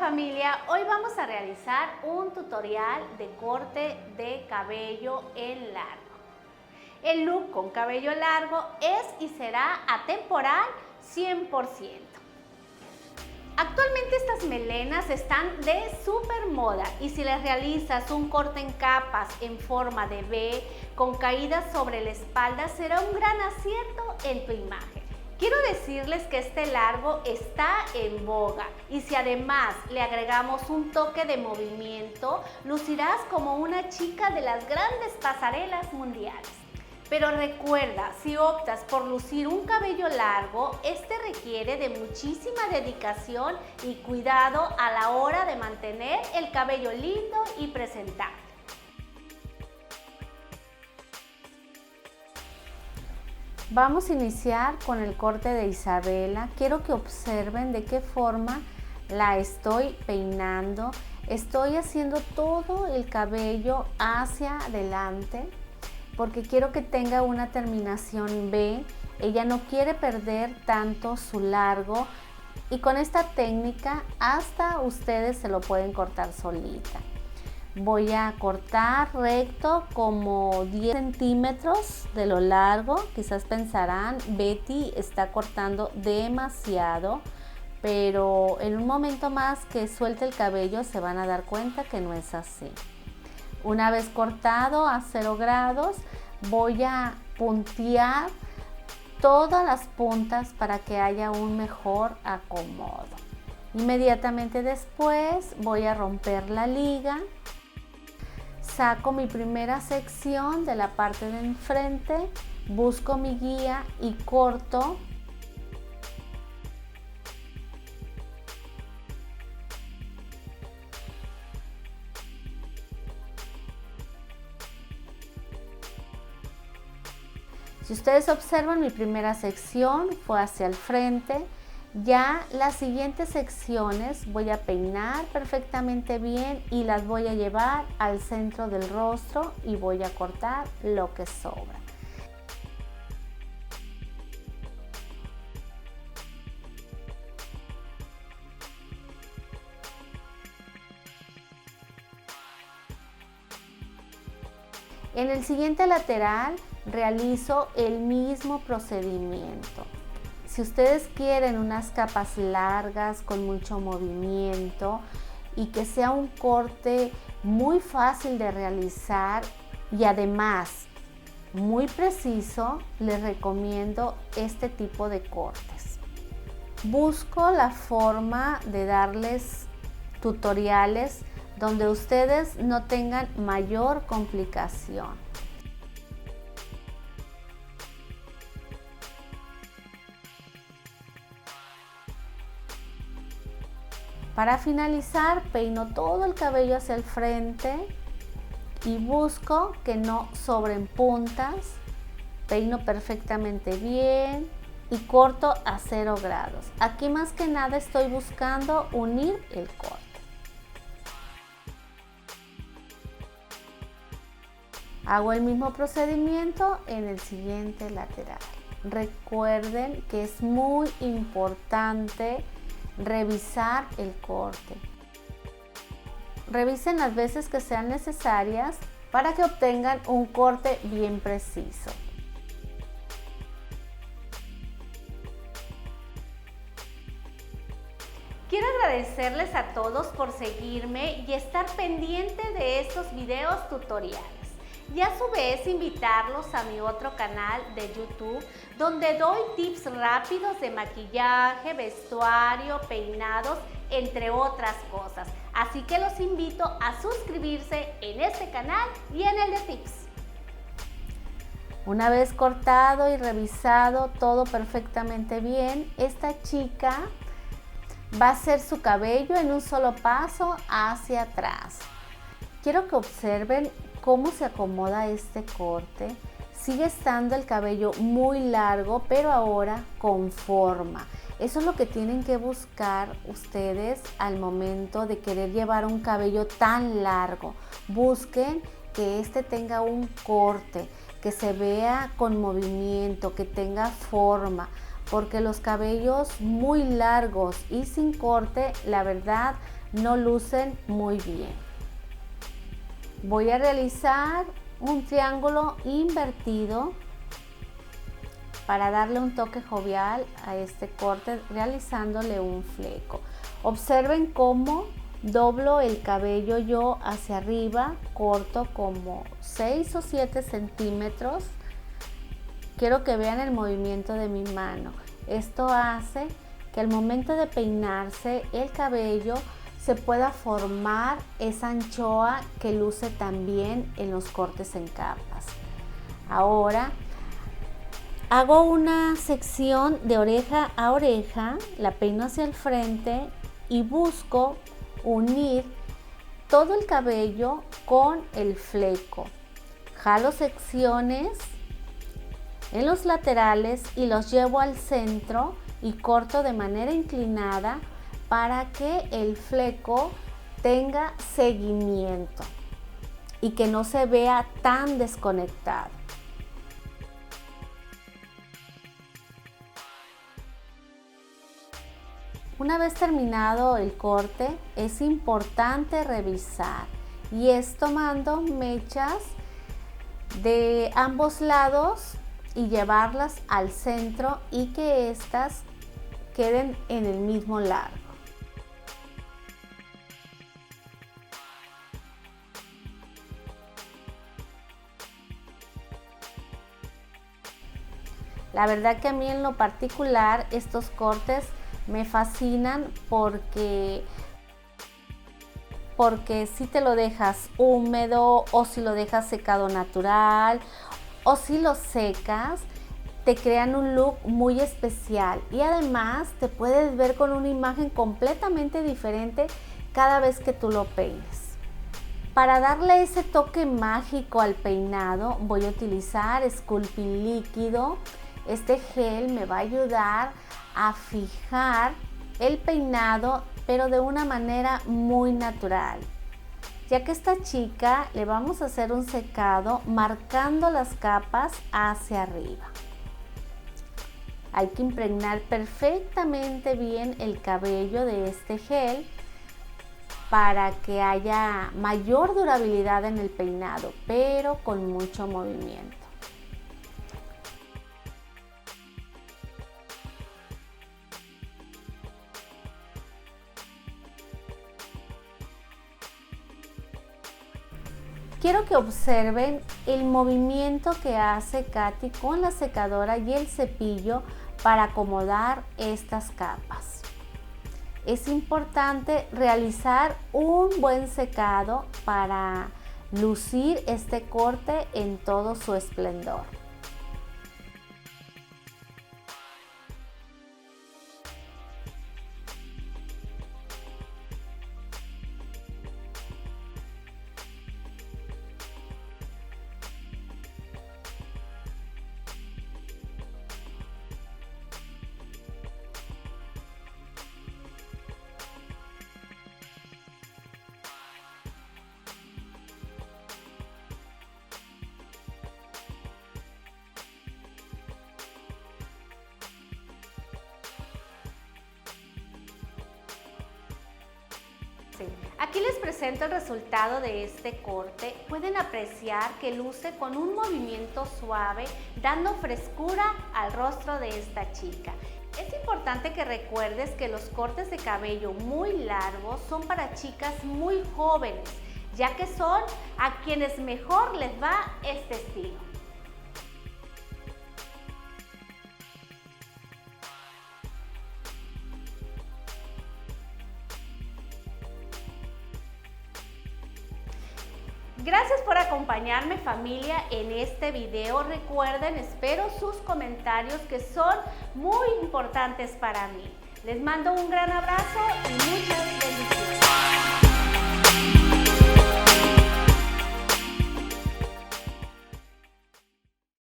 familia, hoy vamos a realizar un tutorial de corte de cabello en largo. El look con cabello largo es y será atemporal 100%. Actualmente estas melenas están de súper moda y si les realizas un corte en capas en forma de V con caídas sobre la espalda será un gran acierto en tu imagen. Quiero decirles que este largo está en boga y si además le agregamos un toque de movimiento, lucirás como una chica de las grandes pasarelas mundiales. Pero recuerda, si optas por lucir un cabello largo, este requiere de muchísima dedicación y cuidado a la hora de mantener el cabello lindo y presentable. Vamos a iniciar con el corte de Isabela. Quiero que observen de qué forma la estoy peinando. Estoy haciendo todo el cabello hacia adelante porque quiero que tenga una terminación V. Ella no quiere perder tanto su largo y con esta técnica hasta ustedes se lo pueden cortar solita. Voy a cortar recto como 10 centímetros de lo largo. Quizás pensarán, Betty está cortando demasiado, pero en un momento más que suelte el cabello se van a dar cuenta que no es así. Una vez cortado a 0 grados, voy a puntear todas las puntas para que haya un mejor acomodo. Inmediatamente después voy a romper la liga. Saco mi primera sección de la parte de enfrente, busco mi guía y corto. Si ustedes observan, mi primera sección fue hacia el frente. Ya las siguientes secciones voy a peinar perfectamente bien y las voy a llevar al centro del rostro y voy a cortar lo que sobra. En el siguiente lateral realizo el mismo procedimiento. Si ustedes quieren unas capas largas con mucho movimiento y que sea un corte muy fácil de realizar y además muy preciso, les recomiendo este tipo de cortes. Busco la forma de darles tutoriales donde ustedes no tengan mayor complicación. Para finalizar, peino todo el cabello hacia el frente y busco que no sobren puntas. Peino perfectamente bien y corto a 0 grados. Aquí más que nada estoy buscando unir el corte. Hago el mismo procedimiento en el siguiente lateral. Recuerden que es muy importante revisar el corte. Revisen las veces que sean necesarias para que obtengan un corte bien preciso. Quiero agradecerles a todos por seguirme y estar pendiente de estos videos tutoriales. Y a su vez invitarlos a mi otro canal de YouTube donde doy tips rápidos de maquillaje, vestuario, peinados, entre otras cosas. Así que los invito a suscribirse en este canal y en el de tips. Una vez cortado y revisado todo perfectamente bien, esta chica va a hacer su cabello en un solo paso hacia atrás. Quiero que observen cómo se acomoda este corte. Sigue estando el cabello muy largo, pero ahora con forma. Eso es lo que tienen que buscar ustedes al momento de querer llevar un cabello tan largo. Busquen que este tenga un corte, que se vea con movimiento, que tenga forma, porque los cabellos muy largos y sin corte, la verdad, no lucen muy bien. Voy a realizar un triángulo invertido para darle un toque jovial a este corte, realizándole un fleco. Observen cómo doblo el cabello yo hacia arriba, corto como 6 o 7 centímetros. Quiero que vean el movimiento de mi mano. Esto hace que al momento de peinarse el cabello se pueda formar esa anchoa que luce también en los cortes en capas. Ahora hago una sección de oreja a oreja, la peino hacia el frente y busco unir todo el cabello con el fleco. Jalo secciones en los laterales y los llevo al centro y corto de manera inclinada para que el fleco tenga seguimiento y que no se vea tan desconectado. Una vez terminado el corte, es importante revisar y es tomando mechas de ambos lados y llevarlas al centro y que éstas queden en el mismo largo. La verdad que a mí en lo particular estos cortes me fascinan porque si te lo dejas húmedo o si lo dejas secado natural o si lo secas, te crean un look muy especial y además te puedes ver con una imagen completamente diferente cada vez que tú lo peines. Para darle ese toque mágico al peinado voy a utilizar sculpting líquido. Este gel me va a ayudar a fijar el peinado, pero de una manera muy natural. Ya que a esta chica le vamos a hacer un secado marcando las capas hacia arriba. Hay que impregnar perfectamente bien el cabello de este gel para que haya mayor durabilidad en el peinado, pero con mucho movimiento. Quiero que observen el movimiento que hace Katy con la secadora y el cepillo para acomodar estas capas. Es importante realizar un buen secado para lucir este corte en todo su esplendor. Aquí les presento el resultado de este corte. Pueden apreciar que luce con un movimiento suave, dando frescura al rostro de esta chica. Es importante que recuerdes que los cortes de cabello muy largos son para chicas muy jóvenes, ya que son a quienes mejor les va este estilo. Gracias por acompañarme, familia, en este video. Recuerden, espero sus comentarios que son muy importantes para mí. Les mando un gran abrazo y muchas bendiciones.